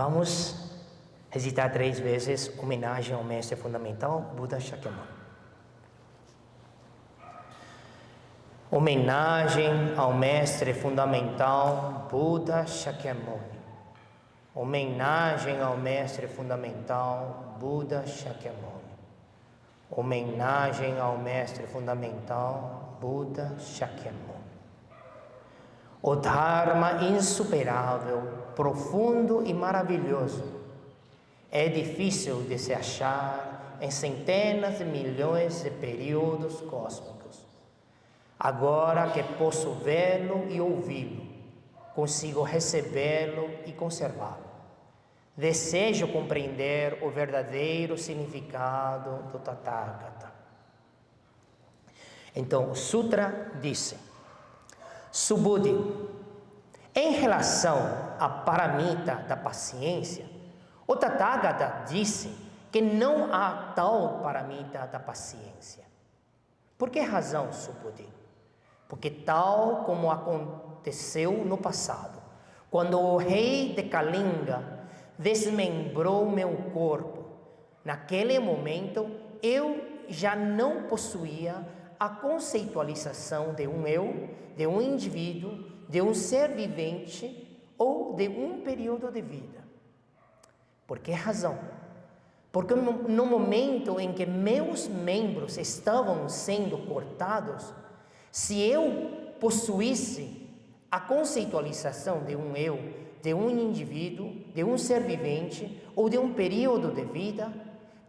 Vamos recitar 3 vezes homenagem ao mestre fundamental Buda Shakyamuni. Homenagem ao mestre fundamental Buda Shakyamuni. Homenagem ao mestre fundamental Buda Shakyamuni. Homenagem ao mestre fundamental Buda Shakyamuni. O Dharma insuperável, profundo e maravilhoso é difícil de se achar em centenas de milhões de períodos cósmicos. Agora que posso vê-lo e ouvi-lo, consigo recebê-lo e conservá-lo. Desejo compreender o verdadeiro significado do Tathagata. Então, o Sutra disse: Subudhi, em relação à paramita da paciência, o Tathagata disse que não há tal paramita da paciência. Por que razão, Subudhi? Porque tal como aconteceu no passado, quando o rei de Kalinga desmembrou meu corpo, naquele momento eu já não possuía a conceitualização de um eu, de um indivíduo, de um ser vivente ou de um período de vida. Por que razão? Porque no momento em que meus membros estavam sendo cortados, se eu possuísse a conceitualização de um eu, de um indivíduo, de um ser vivente ou de um período de vida,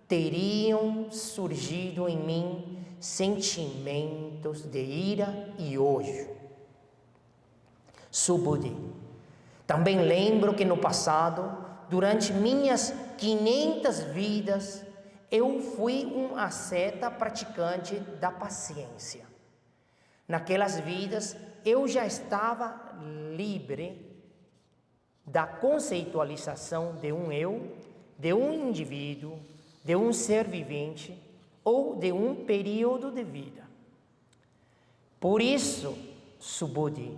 teriam surgido em mim sentimentos de ira e ódio. Subudhi. Também lembro que no passado, durante minhas 500 vidas, eu fui um asceta praticante da paciência. Naquelas vidas, eu já estava livre da conceitualização de um eu, de um indivíduo, de um ser vivente ou de um período de vida. Por isso, Subudhi,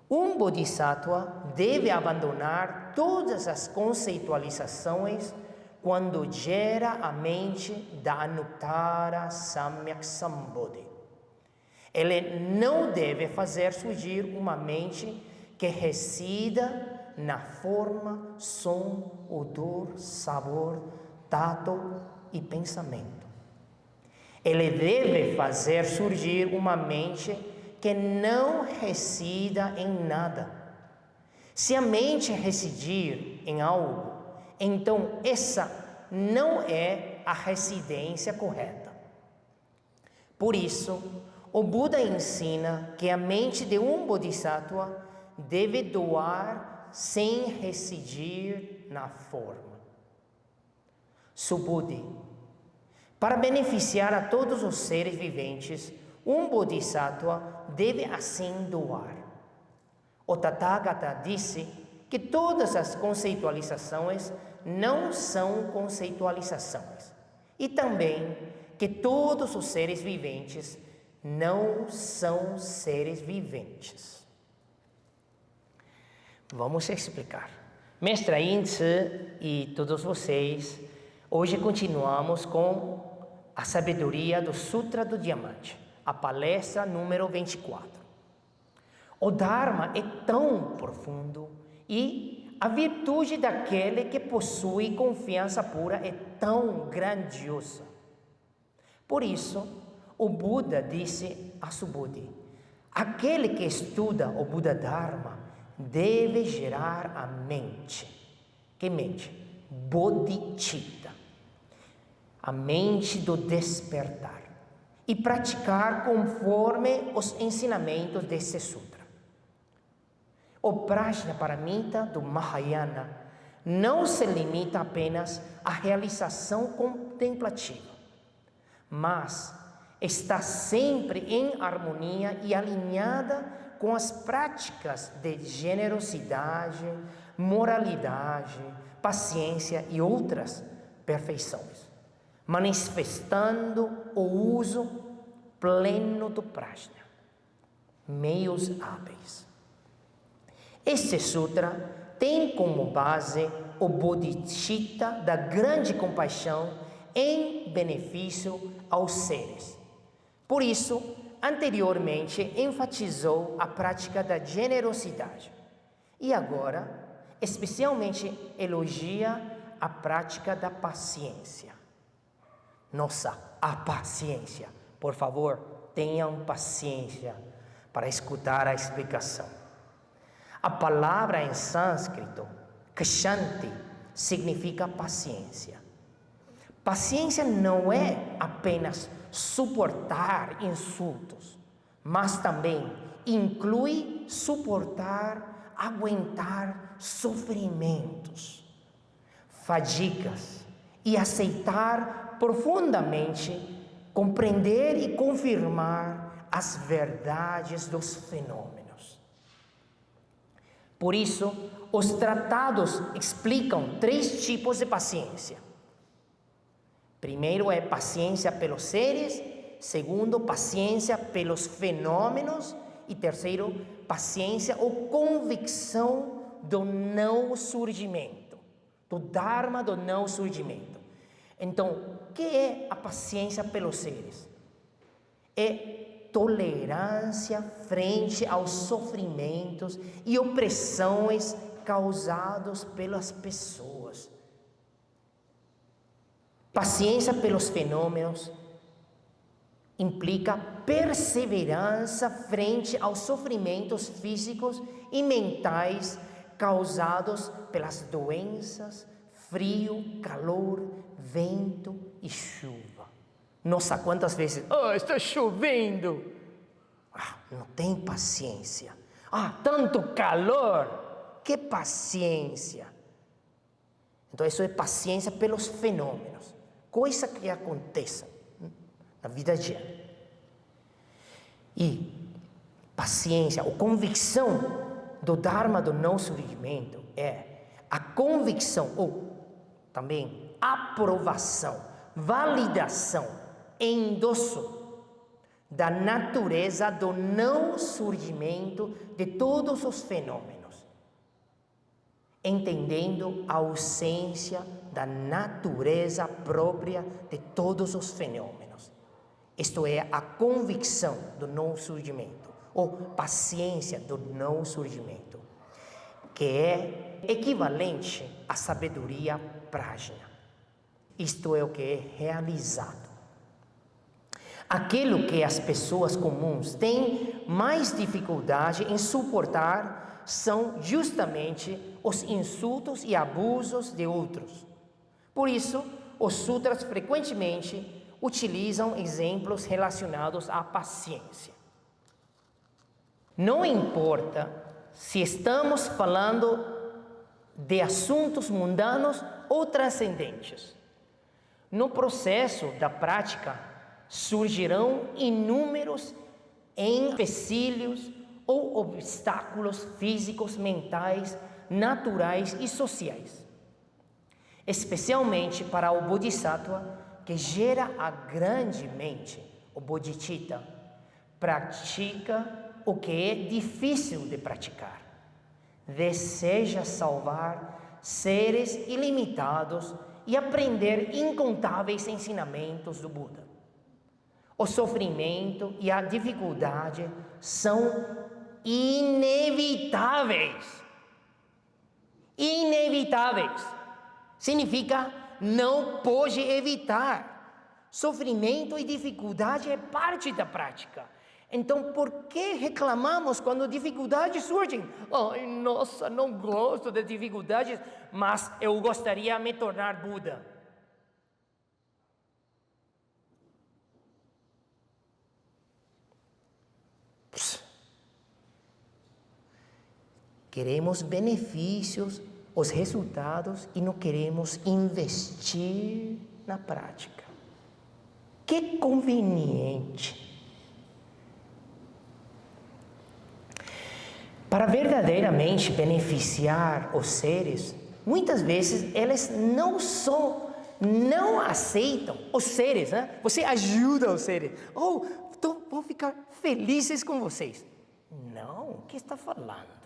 um Bodhisattva deve abandonar todas as conceitualizações quando gera a mente da Anuttara Samyak Sambodhi. Ele não deve fazer surgir uma mente que resida na forma, som, odor, sabor, tato e pensamento. Ele deve fazer surgir uma mente que não resida em nada. Se a mente residir em algo, então essa não é a residência correta. Por isso, o Buda ensina que a mente de um Bodhisattva deve doar sem residir na forma. Subudhi. Para beneficiar a todos os seres viventes, um Bodhisattva deve assim doar. O Tathagata disse que todas as conceitualizações não são conceitualizações. E também que todos os seres viventes não são seres viventes. Vamos explicar. Mestre Aintze e todos vocês, hoje continuamos com a sabedoria do Sutra do Diamante, a palestra número 24. O Dharma é tão profundo e a virtude daquele que possui confiança pura é tão grandiosa. Por isso, o Buda disse a Subudhi: aquele que estuda o Buda Dharma deve gerar a mente. Que mente? Bodhicitta. A mente do despertar. E praticar conforme os ensinamentos desse sutra. O Prajnaparamita do Mahayana não se limita apenas à realização contemplativa, mas está sempre em harmonia e alinhada com as práticas de generosidade, moralidade, paciência e outras perfeições, manifestando o uso pleno do prajna, meios hábeis. Este sutra tem como base o bodhicitta da grande compaixão em benefício aos seres. Por isso, anteriormente enfatizou a prática da generosidade. E agora, especialmente elogia a prática da paciência. Nossa, a paciência. Por favor, tenham paciência para escutar a explicação. A palavra em sânscrito, kshanti, significa paciência. Paciência não é apenas suportar insultos, mas também inclui suportar, aguentar sofrimentos, fadigas e aceitar profundamente, compreender e confirmar as verdades dos fenômenos. Por isso, os tratados explicam 3 tipos de paciência. Primeiro é paciência pelos seres, segundo, paciência pelos fenômenos e terceiro, paciência ou convicção do não surgimento, do Dharma do não surgimento. Então, o que é a paciência pelos seres? É tolerância frente aos sofrimentos e opressões causados pelas pessoas. Paciência pelos fenômenos implica perseverança frente aos sofrimentos físicos e mentais causados pelas doenças, frio, calor, vento e chuva. Nossa, quantas vezes, está chovendo. Não tem paciência. Tanto calor, que paciência. Então, isso é paciência pelos fenômenos. Coisa que aconteça na vida diária. E paciência ou convicção do Dharma do não surgimento é a convicção ou também aprovação, validação, endosso da natureza do não surgimento de todos os fenômenos, entendendo a ausência da natureza própria de todos os fenômenos. Isto é a convicção do não surgimento, ou paciência do não surgimento, que é equivalente à sabedoria prajna. Isto é o que é realizado. Aquilo que as pessoas comuns têm mais dificuldade em suportar são justamente os insultos e abusos de outros. Por isso, os sutras frequentemente utilizam exemplos relacionados à paciência. Não importa se estamos falando de assuntos mundanos ou transcendentes. No processo da prática, surgirão inúmeros empecilhos ou obstáculos físicos, mentais, naturais e sociais. Especialmente para o Bodhisattva, que gera a grande mente, o Bodhicitta, pratica o que é difícil de praticar. Deseja salvar seres ilimitados e aprender incontáveis ensinamentos do Buda. O sofrimento e a dificuldade são inevitáveis. Inevitáveis. Significa não pode evitar. Sofrimento e dificuldade é parte da prática. Então, por que reclamamos quando dificuldades surgem? Nossa, não gosto de dificuldades, mas eu gostaria de me tornar Buda. Queremos benefícios, os resultados e não queremos investir na prática. Que conveniente. Para verdadeiramente beneficiar os seres, muitas vezes eles não aceitam os seres, né? Você ajuda os seres. Então vão ficar felizes com vocês. Não, o que está falando?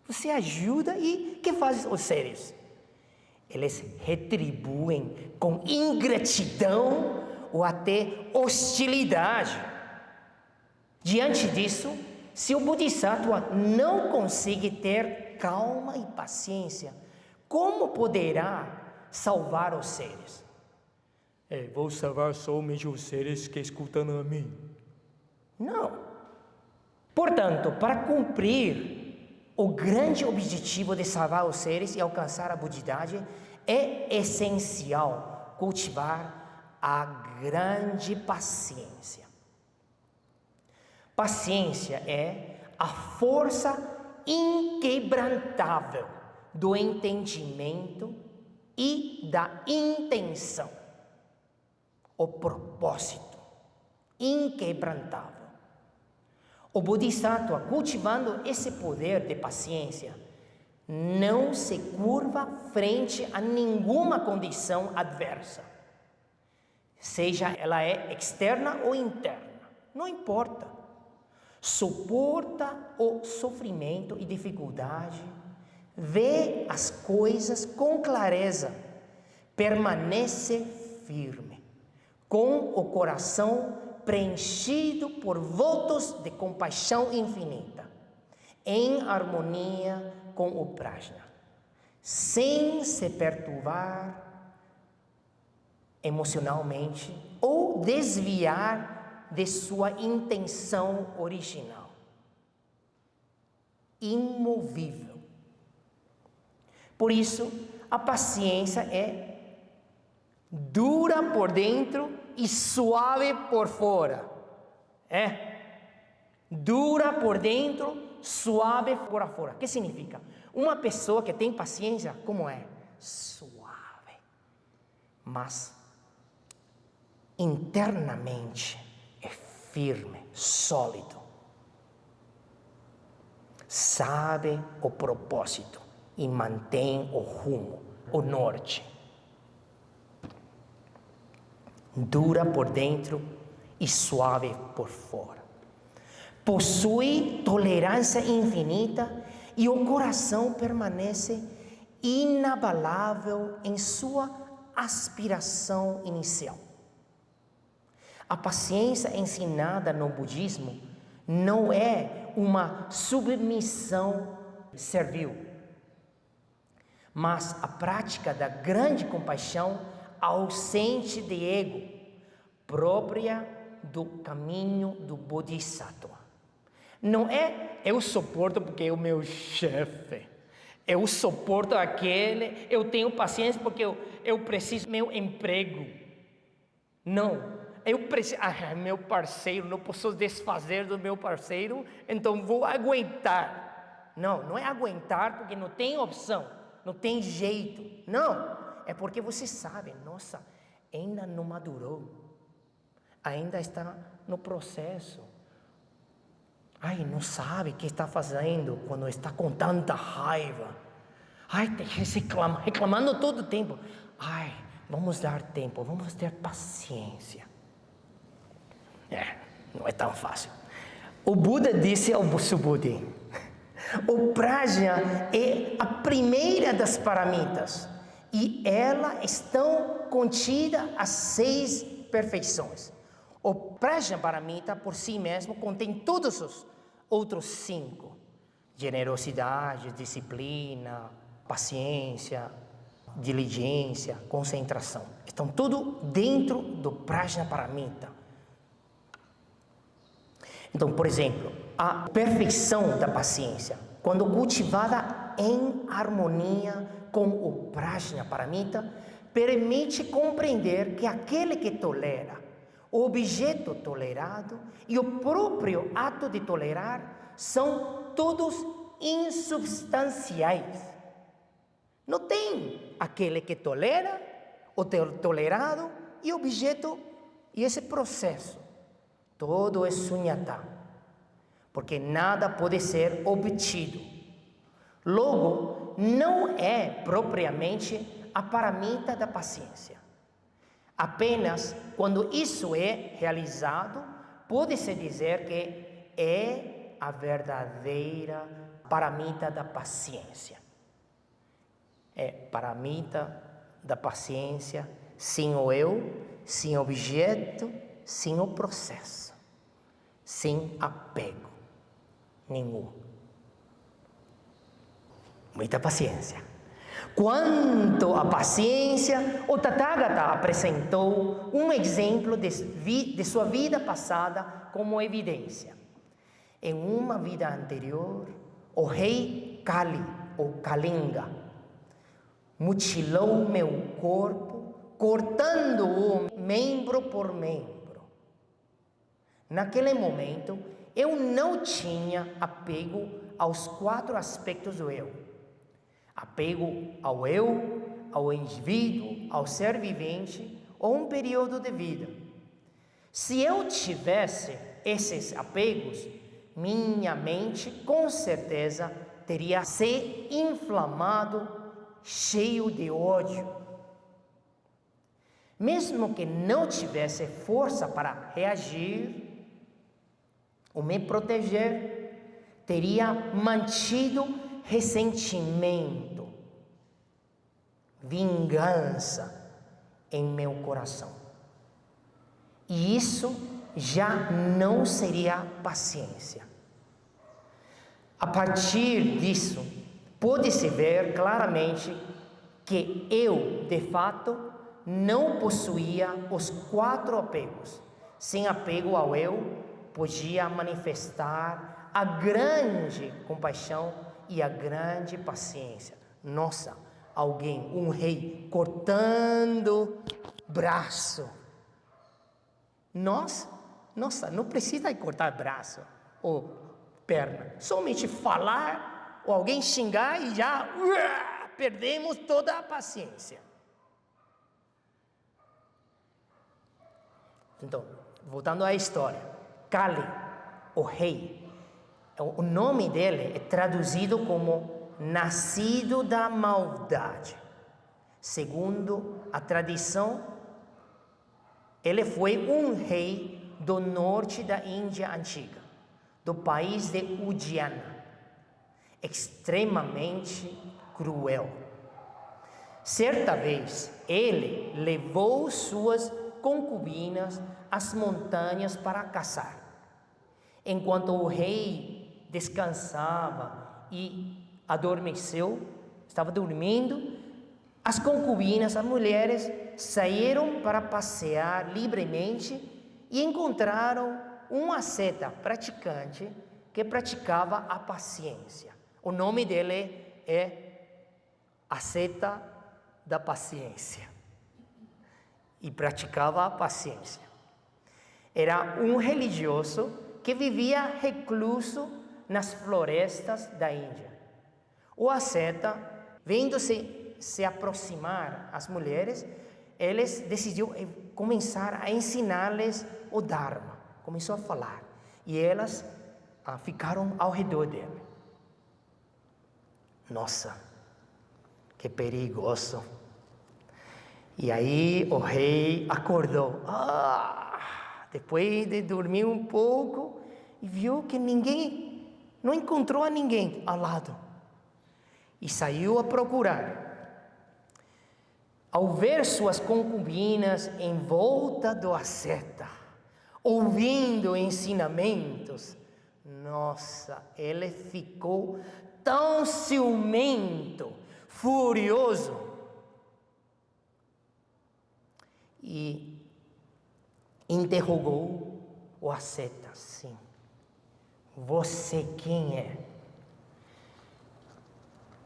Você ajuda e o que faz os seres? eles retribuem com ingratidão ou até hostilidade. Diante disso, se o Bodhisattva não consegue ter calma e paciência, como poderá salvar os seres? Vou salvar somente os seres que escutam a mim. Não. Portanto, para cumprir o grande objetivo de salvar os seres e alcançar a budidade, é essencial cultivar a grande paciência. Paciência é a força inquebrantável do entendimento e da intenção. O propósito inquebrantável. O Bodhisattva, cultivando esse poder de paciência, não se curva frente a nenhuma condição adversa, seja ela externa ou interna, não importa. Suporta o sofrimento e dificuldade, vê as coisas com clareza, permanece firme, com o coração preenchido por votos de compaixão infinita, em harmonia com o prajna, sem se perturbar emocionalmente ou desviar de sua intenção original. Imovível. Por isso, a paciência é dura por dentro e suave por fora. Dura por dentro, suave por fora. O que significa? Uma pessoa que tem paciência, como é? Suave. Mas internamente é firme, sólido. Sabe o propósito e mantém o rumo, o norte. Dura por dentro e suave por fora. Possui tolerância infinita e o coração permanece inabalável em sua aspiração inicial. A paciência ensinada no budismo não é uma submissão servil, mas a prática da grande compaixão ausente de ego, própria do caminho do Bodhisattva. Não é eu suporto porque é o meu chefe, eu suporto aquele, eu tenho paciência porque eu preciso do meu emprego. Não. Eu preciso, meu parceiro, não posso desfazer do meu parceiro, então vou aguentar. Não é aguentar porque não tem opção, não tem jeito. Não, é porque você sabe, nossa, ainda não madurou, ainda está no processo. Não sabe o que está fazendo quando está com tanta raiva. Reclamando todo o tempo. Vamos dar tempo, vamos ter paciência. Não é tão fácil. O Buda disse ao Subhuti: o prajna é a primeira das paramitas e ela estão contida as 6 perfeições. O prajna paramita por si mesmo contém todos os outros 5: generosidade, disciplina, paciência, diligência, concentração. Estão tudo dentro do prajna paramita. Então, por exemplo, a perfeição da paciência, quando cultivada em harmonia com o prajna paramita, permite compreender que aquele que tolera, o objeto tolerado e o próprio ato de tolerar são todos insubstanciais. Não tem aquele que tolera, o tolerado e o objeto e esse processo. Todo é sunyata, porque nada pode ser obtido. Logo, não é propriamente a paramita da paciência. Apenas quando isso é realizado, pode-se dizer que é a verdadeira paramita da paciência. é paramita da paciência, sem o eu, sem objeto, sem o processo, sem apego nenhum. Muita paciência. Quanto à paciência, o Tathagata apresentou um exemplo de sua vida passada como evidência. Em uma vida anterior, o rei Kali, ou Kalinga, mutilou meu corpo, cortando-o membro por membro. Naquele momento, eu não tinha apego aos 4 aspectos do eu. Apego ao eu, ao indivíduo, ao ser vivente ou um período de vida. Se eu tivesse esses apegos, minha mente com certeza teria se inflamado, cheio de ódio. Mesmo que não tivesse força para reagir ou me proteger, teria mantido ressentimento, vingança em meu coração. E isso já não seria paciência. A partir disso, pode-se ver claramente que eu, de fato, não possuía os 4 apegos. Sem apego ao eu, podia manifestar a grande compaixão e a grande paciência. Nossa, alguém, um rei, cortando braço. Nossa, não precisa cortar braço ou perna. Somente falar ou alguém xingar e já perdemos toda a paciência. Então, voltando à história. Kali, o rei, o nome dele é traduzido como nascido da maldade. Segundo a tradição, ele foi um rei do norte da Índia antiga, do país de Udayana, extremamente cruel. Certa vez, ele levou suas concubinas às montanhas para caçar. Enquanto o rei descansava e adormeceu, estava dormindo, as concubinas, as mulheres, saíram para passear livremente e encontraram um asceta praticante que praticava a paciência. O nome dele é asceta da paciência. E praticava a paciência. Era um religioso que vivia recluso nas florestas da Índia. O asceta, vendo-se se aproximar às mulheres, eles decidiu começar a ensinar-lhes o Dharma. Começou a falar. E elas ficaram ao redor dele. Nossa, que perigoso. E aí o rei acordou. Depois de dormir um pouco, e viu que não encontrou a ninguém ao lado. E saiu a procurar. Ao ver suas concubinas em volta do asceta, ouvindo ensinamentos, nossa, ele ficou tão ciumento, furioso. E interrogou o asceta assim: você quem é?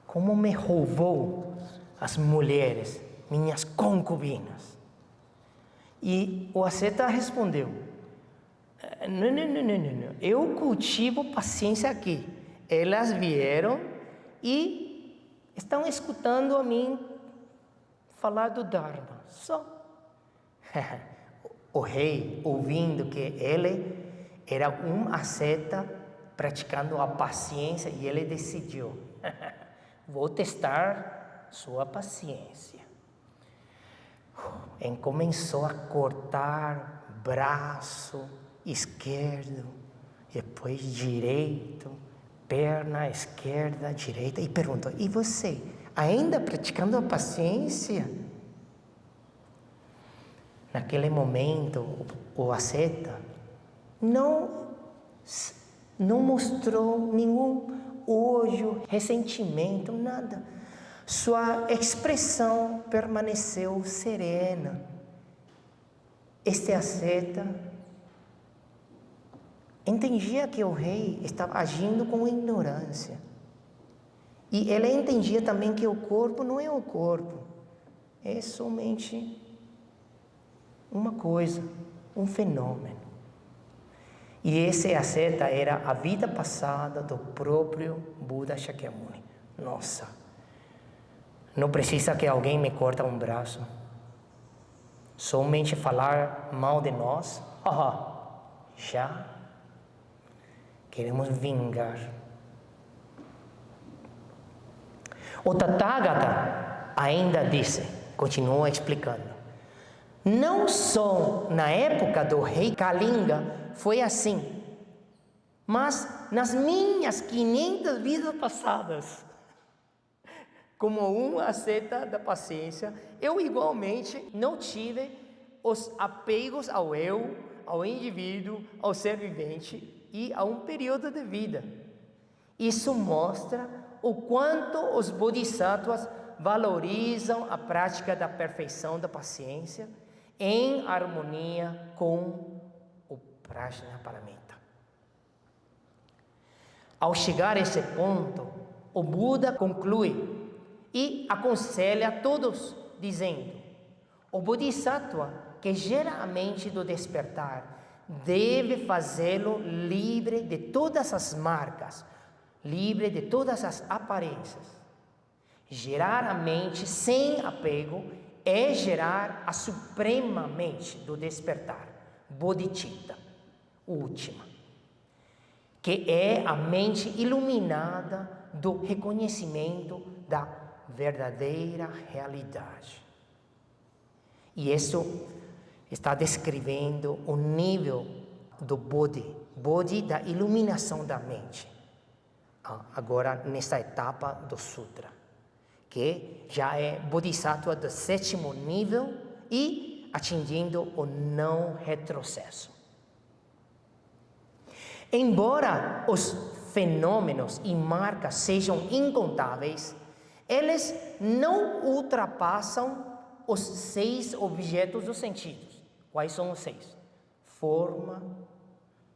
Como me roubou as mulheres, minhas concubinas? E o asceta respondeu: não, eu cultivo paciência aqui. Elas vieram e estão escutando a mim falar do Dharma, só. O rei, ouvindo que ele era um asceta praticando a paciência, e ele decidiu: vou testar sua paciência. E começou a cortar braço esquerdo, depois direito, perna esquerda, direita, e perguntou: e você, ainda praticando a paciência. Naquele momento, o asceta não mostrou nenhum ódio, ressentimento, nada. Sua expressão permaneceu serena. Este asceta entendia que o rei estava agindo com ignorância. E ele entendia também que o corpo não é o corpo, é somente uma coisa, um fenômeno. E esse asceta era a vida passada do próprio Buda Shakyamuni. Nossa, não precisa que alguém me corte um braço. Somente falar mal de nós, já queremos vingar. O Tathagata ainda disse, continua explicando, não só na época do rei Kalinga foi assim, mas nas minhas 500 vidas passadas, como um asceta da paciência, eu igualmente não tive os apegos ao eu, ao indivíduo, ao ser vivente e a um período de vida. Isso mostra o quanto os bodhisattvas valorizam a prática da perfeição da paciência em harmonia com o Prajnaparamita. Ao chegar a esse ponto, o Buda conclui e aconselha a todos, dizendo: o Bodhisattva que gera a mente do despertar deve fazê-lo livre de todas as marcas, livre de todas as aparências. Gerar a mente sem apego é gerar a suprema mente do despertar, Bodhicitta, última, que é a mente iluminada do reconhecimento da verdadeira realidade. E isso está descrevendo o nível do Bodhi da iluminação da mente. Agora, nesta etapa do Sutra, que já é Bodhisattva do 7º nível e atingindo o não retrocesso. Embora os fenômenos e marcas sejam incontáveis, eles não ultrapassam os 6 objetos dos sentidos. Quais são os 6? Forma,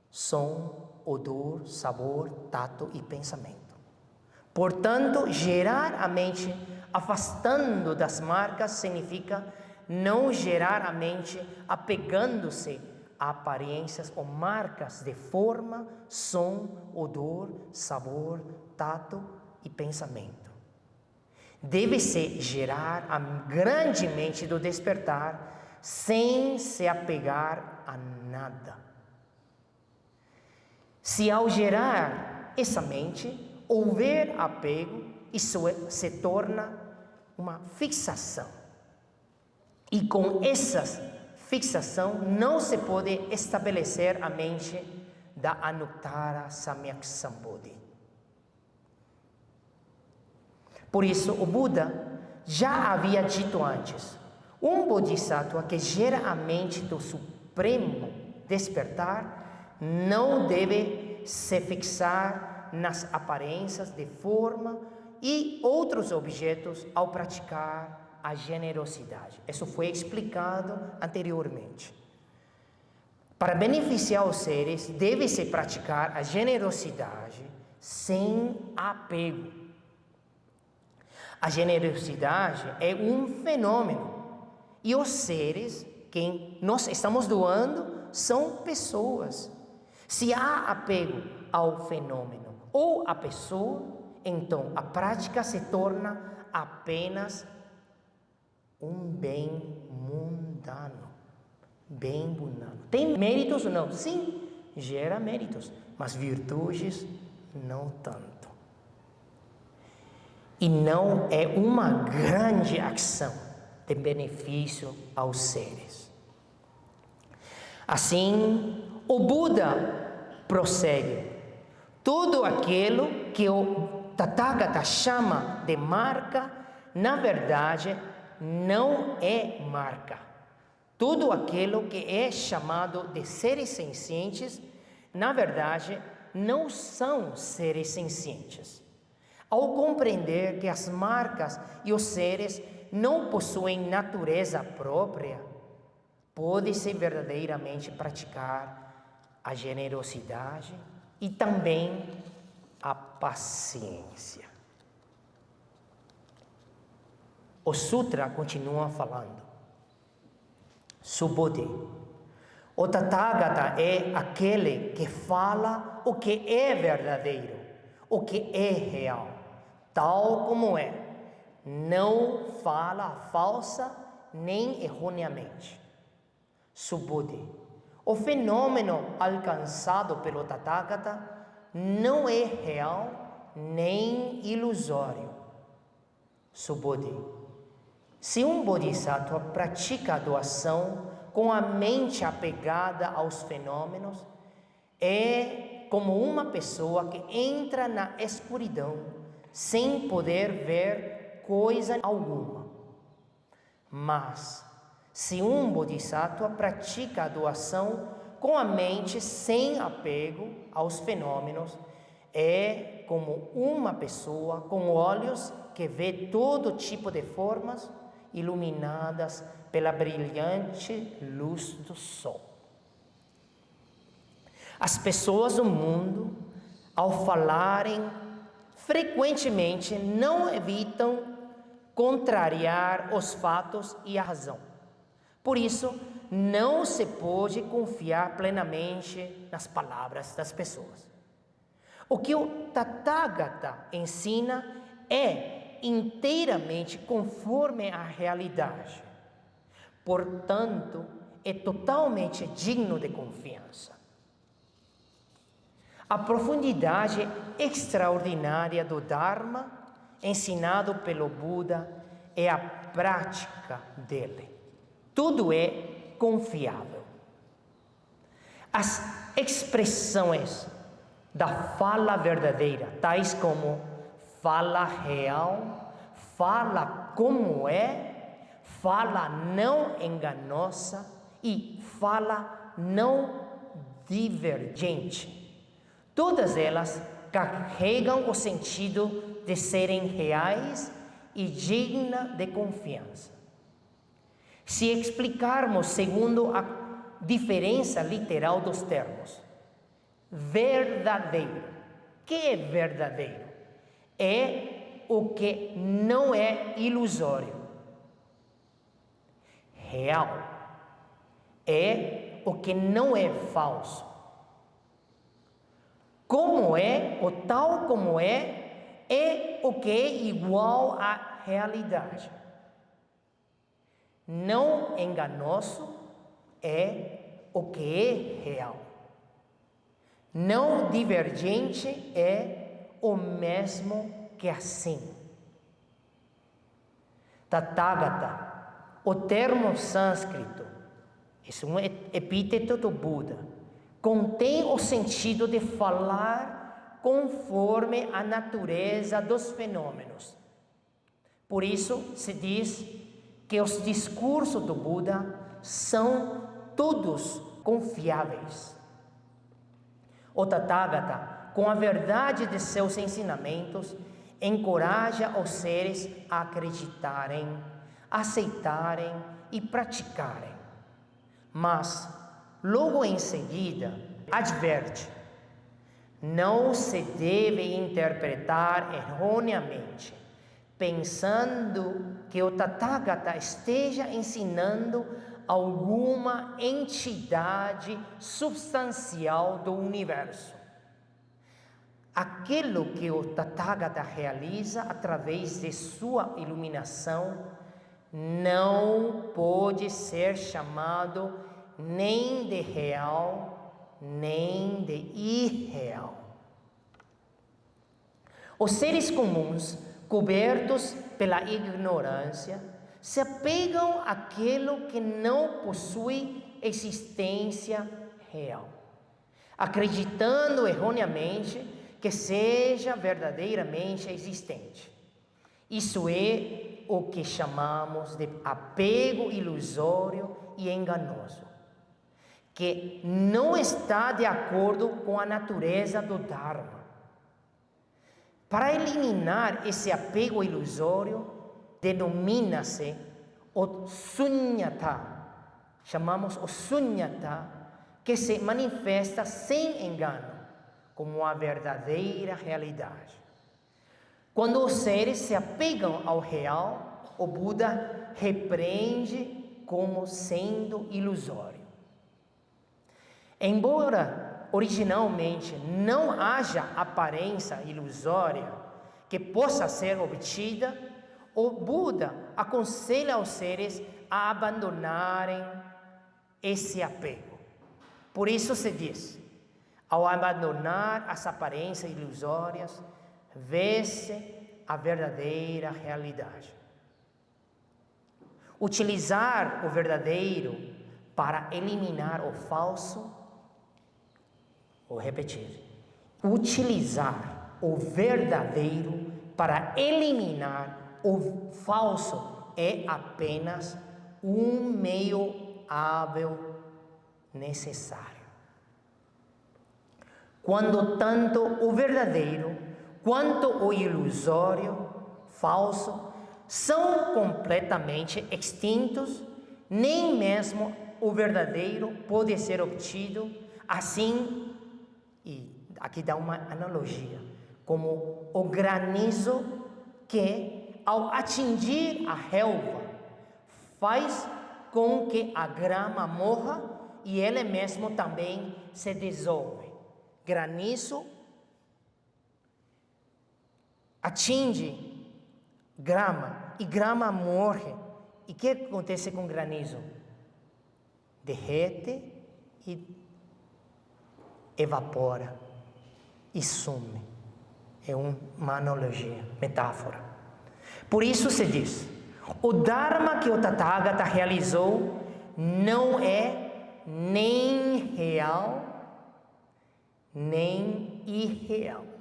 som, odor, sabor, tato e pensamento. Portanto, gerar a mente afastando das marcas significa não gerar a mente apegando-se a aparências ou marcas de forma, som, odor, sabor, tato e pensamento. Deve-se gerar a grande mente do despertar sem se apegar a nada. Se ao gerar essa mente houver apego, isso se torna uma fixação. E com essa fixação não se pode estabelecer a mente da Anuttara Samyak Sambodhi. Por isso, o Buda já havia dito antes, um Bodhisattva que gera a mente do supremo despertar não deve se fixar nas aparências de forma e outros objetos ao praticar a generosidade. Isso foi explicado anteriormente. Para beneficiar os seres, deve-se praticar a generosidade sem apego. A generosidade é um fenômeno e os seres que nós estamos doando são pessoas. Se há apego ao fenômeno ou à pessoa, então a prática se torna apenas um bem mundano. Bem mundano. Tem méritos ou não? Sim, gera méritos, mas virtudes não tanto. E não é uma grande ação de benefício aos seres. Assim, o Buda prossegue. Tudo aquilo que o Tathagata chama de marca na verdade, não é marca. Tudo aquilo que é chamado de seres sencientes, na verdade, não são seres sencientes. Ao compreender que as marcas e os seres não possuem natureza própria, pode-se verdadeiramente praticar a generosidade e também a paciência. O Sutra continua falando. Subodhi. O Tathagata é aquele que fala o que é verdadeiro, o que é real, tal como é. Não fala falsa nem erroneamente. Subodhi. O fenômeno alcançado pelo Tathagata não é real nem ilusório. Subodhi. Se um Bodhisattva pratica a doação com a mente apegada aos fenômenos, é como uma pessoa que entra na escuridão sem poder ver coisa alguma. Mas, se um Bodhisattva pratica a doação com a mente sem apego aos fenômenos, é como uma pessoa com olhos que vê todo tipo de formas iluminadas pela brilhante luz do sol. As pessoas do mundo, ao falarem, frequentemente não evitam contrariar os fatos e a razão. Por isso, não se pode confiar plenamente nas palavras das pessoas. O que o Tathagata ensina é inteiramente conforme à realidade. Portanto, é totalmente digno de confiança. A profundidade extraordinária do Dharma, ensinado pelo Buda, é a prática dele. Tudo é confiável. As expressões da fala verdadeira, tais como fala real, fala como é, fala não enganosa e fala não divergente. Todas elas carregam o sentido de serem reais e dignas de confiança. Se explicarmos segundo a diferença literal dos termos, verdadeiro. O que é verdadeiro? É o que não é ilusório. Real é o que não é falso. Como é, ou tal como é o que é igual à realidade. Não enganoso é o que é real. Não divergente é o mesmo que assim. Tathagata, o termo sânscrito, é um epíteto do Buda, contém o sentido de falar conforme a natureza dos fenômenos. Por isso se diz que os discursos do Buda são todos confiáveis. O Tathagata, com a verdade de seus ensinamentos, encoraja os seres a acreditarem, aceitarem e praticarem. Mas, logo em seguida, adverte: não se deve interpretar erroneamente, pensando que o Tathagata esteja ensinando alguma entidade substancial do universo. Aquilo que o Tathagata realiza através de sua iluminação não pode ser chamado nem de real, nem de irreal. Os seres comuns, cobertos pela ignorância, se apegam àquilo que não possui existência real, acreditando erroneamente que seja verdadeiramente existente. Isso é o que chamamos de apego ilusório e enganoso, que não está de acordo com a natureza do Dharma. Para eliminar esse apego ilusório, denomina-se o sunyata. Chamamos o sunyata, que se manifesta sem engano, como a verdadeira realidade. Quando os seres se apegam ao real, o Buda repreende como sendo ilusório. Embora originalmente não haja aparência ilusória que possa ser obtida, o Buda aconselha os seres a abandonarem esse apego. Por isso se diz: ao abandonar as aparências ilusórias, vê-se a verdadeira realidade. Utilizar o verdadeiro para eliminar o falso. Vou repetir. Utilizar o verdadeiro para eliminar o falso é apenas um meio hábil necessário. Quando tanto o verdadeiro quanto o ilusório, falso, são completamente extintos, nem mesmo o verdadeiro pode ser obtido assim, e aqui dá uma analogia, como o granizo que, ao atingir a relva, faz com que a grama morra e ele mesmo também se dissolve. Granizo atinge grama e grama morre. E o que acontece com granizo? Derrete e evapora e some. É uma analogia, metáfora. Por isso se diz: o Dharma que o Tathagata realizou não é nem real, nem irreal.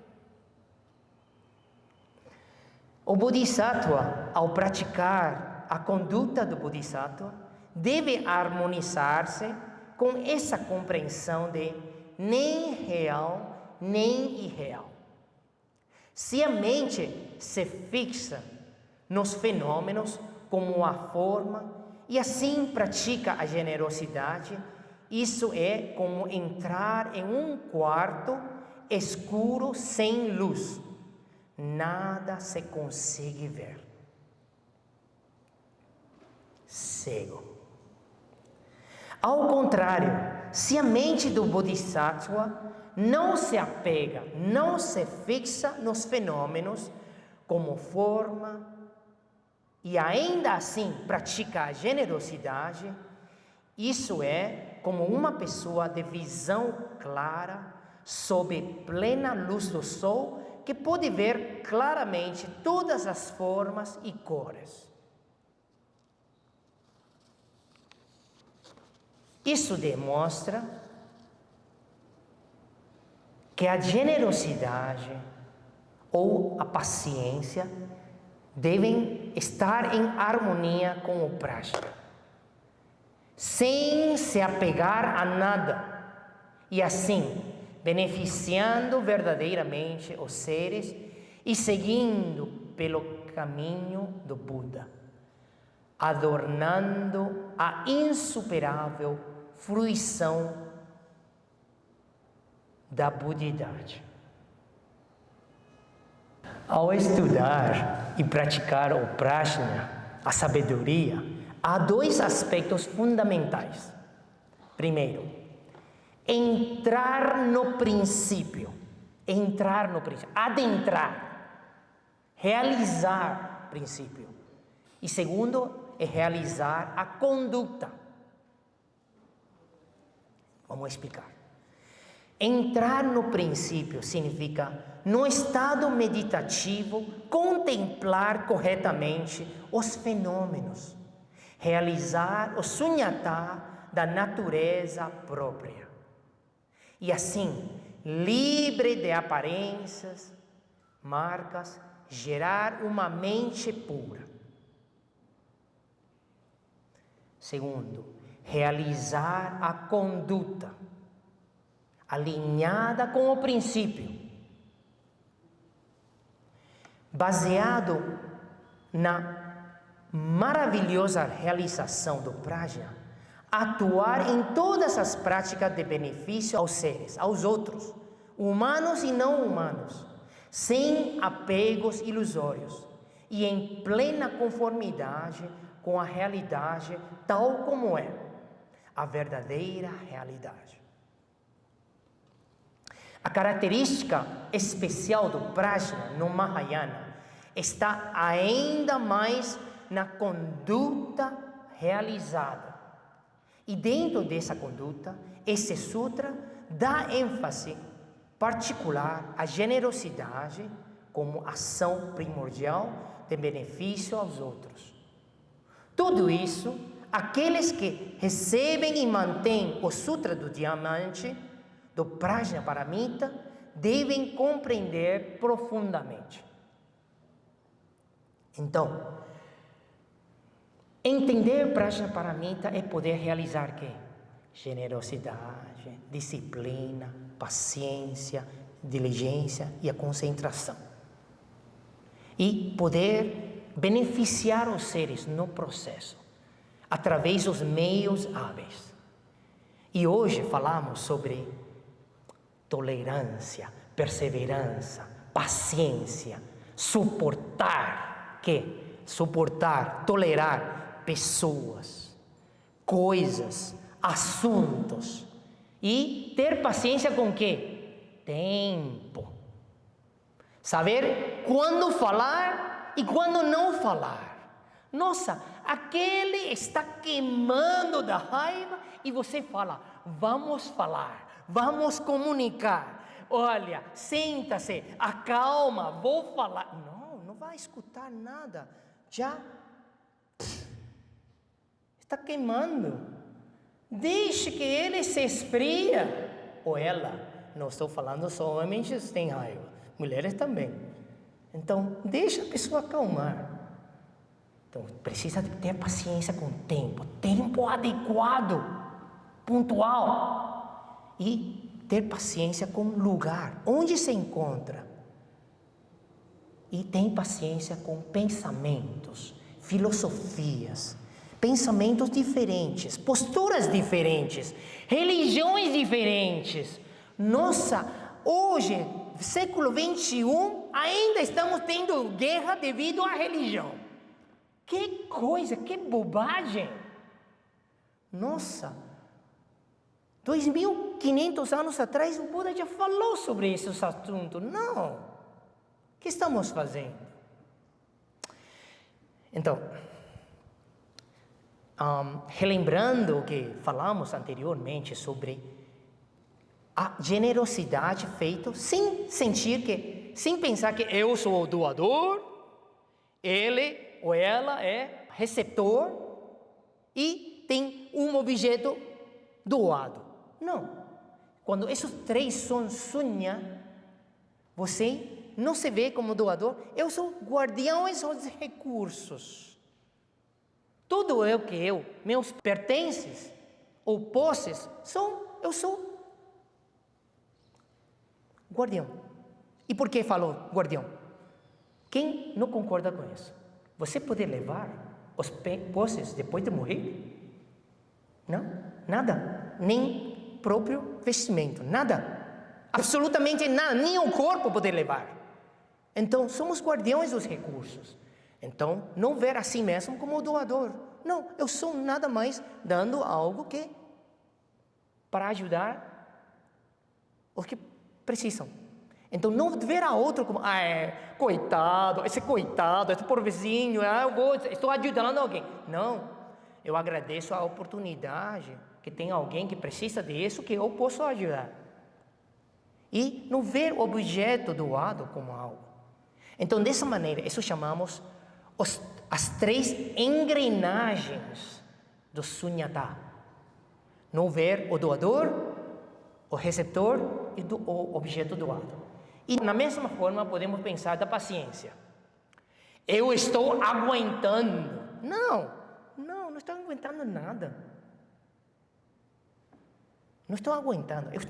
O Bodhisattva, ao praticar a conduta do Bodhisattva, deve harmonizar-se com essa compreensão de nem real, nem irreal. Se a mente se fixa nos fenômenos como a forma e assim pratica a generosidade, isso é como entrar em um quarto escuro sem luz. Nada se consegue ver. Cego. Ao contrário, se a mente do Bodhisattva não se apega, não se fixa nos fenômenos como forma e ainda assim pratica a generosidade, isso é como uma pessoa de visão clara, sob plena luz do sol, que pode ver claramente todas as formas e cores. Isso demonstra que a generosidade ou a paciência devem estar em harmonia com o prajna, sem se apegar a nada, e assim beneficiando verdadeiramente os seres e seguindo pelo caminho do Buda, adornando a insuperável fruição da budidade. Ao estudar e praticar o prajna, a sabedoria, há dois aspectos fundamentais. Primeiro, entrar no princípio, adentrar, realizar o princípio. E segundo, é realizar a conduta. Vamos explicar. Entrar no princípio significa, no estado meditativo, contemplar corretamente os fenômenos, realizar o sunyata da natureza própria. E assim, livre de aparências, marcas, gerar uma mente pura. Segundo, realizar a conduta alinhada com o princípio, baseado na maravilhosa realização do prajna, atuar em todas as práticas de benefício aos seres, aos outros, humanos e não humanos, sem apegos ilusórios e em plena conformidade com a realidade tal como é, a verdadeira realidade. A característica especial do prajna no Mahayana está ainda mais na conduta realizada. E dentro dessa conduta, esse sutra dá ênfase particular à generosidade como ação primordial de benefício aos outros. Tudo isso, aqueles que recebem e mantêm o Sutra do Diamante, do Prajnaparamita, devem compreender profundamente. Então, entender Prajnaparamita é poder realizar quê? Generosidade, disciplina, paciência, diligência e a concentração. E poder beneficiar os seres no processo, através dos meios hábeis. E hoje falamos sobre tolerância, perseverança, paciência, suportar, tolerar pessoas, coisas, assuntos. E ter paciência com quê? Tempo. Saber quando falar e quando não falar. Nossa, aquele está queimando da raiva e você fala, vamos falar, vamos comunicar. Olha, senta-se, acalma, vou falar. Não vai escutar nada. Já está queimando. Deixe que ele se esfria. Ou ela. Não estou falando só homens que têm raiva. Mulheres também. Então, deixa a pessoa acalmar. Então, precisa ter paciência com o tempo. Tempo adequado. Pontual. E ter paciência com o lugar. Onde se encontra. E tem paciência com pensamentos, filosofias, pensamentos diferentes, posturas diferentes, religiões diferentes. Nossa, hoje, século 21, ainda estamos tendo guerra devido à religião. Que coisa, que bobagem. Nossa, 2.500 anos atrás o Buda já falou sobre esses assuntos. Não. O que estamos fazendo? Então, relembrando o que falamos anteriormente sobre a generosidade feita sem pensar que eu sou o doador, ele ou ela é receptor e tem um objeto doado. Não. Quando esses três são sunya, você não se vê como doador. Eu sou guardião dos recursos. Tudo meus pertences ou posses, eu sou guardião. E por que falou guardião? Quem não concorda com isso? Você pode levar os posses depois de morrer? Não, nada. Nem próprio vestimento, nada. Absolutamente nada, nem o corpo pode levar. Então, somos guardiões dos recursos. Então, não ver a si mesmo como doador. Não, eu sou nada mais dando algo para ajudar os que precisam. Então, não ver a outro como, coitado, esse pobrezinho, estou ajudando alguém. Não, eu agradeço a oportunidade que tem alguém que precisa disso que eu posso ajudar. E não ver o objeto doado como algo. Então, dessa maneira, isso chamamos as três engrenagens do sunyata. Não ver o doador, o receptor e o objeto doado. E, na mesma forma, podemos pensar da paciência. Eu estou aguentando. Não estou aguentando nada. Não estou aguentando. Eu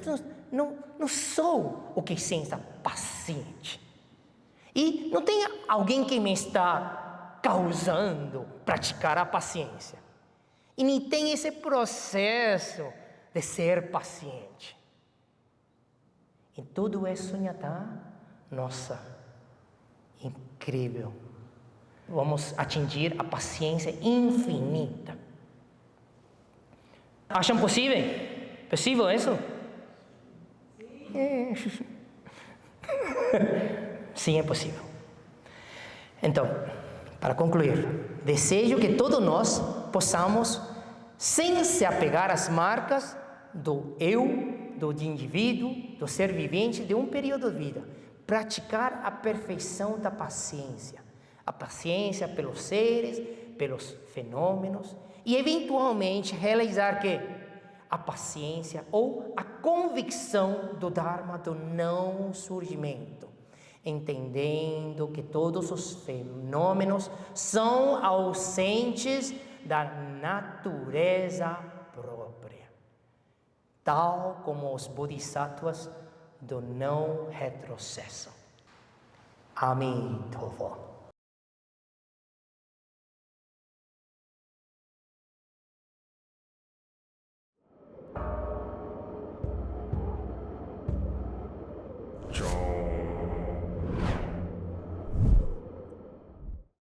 não sou o que senta paciente. E não tem alguém que me está causando praticar a paciência. E nem tem esse processo de ser paciente. E tudo isso já está, nossa, incrível. Vamos atingir a paciência infinita. Acham possível? Possível isso? Sim, é possível. Então, para concluir, desejo que todos nós possamos, sem se apegar às marcas do eu, do indivíduo, do ser vivente de um período de vida, praticar a perfeição da paciência. A paciência pelos seres, pelos fenômenos e eventualmente realizar que a paciência ou a convicção do Dharma do não surgimento, entendendo que todos os fenômenos são ausentes da natureza própria, tal como os bodhisattvas do não retrocesso. Amém.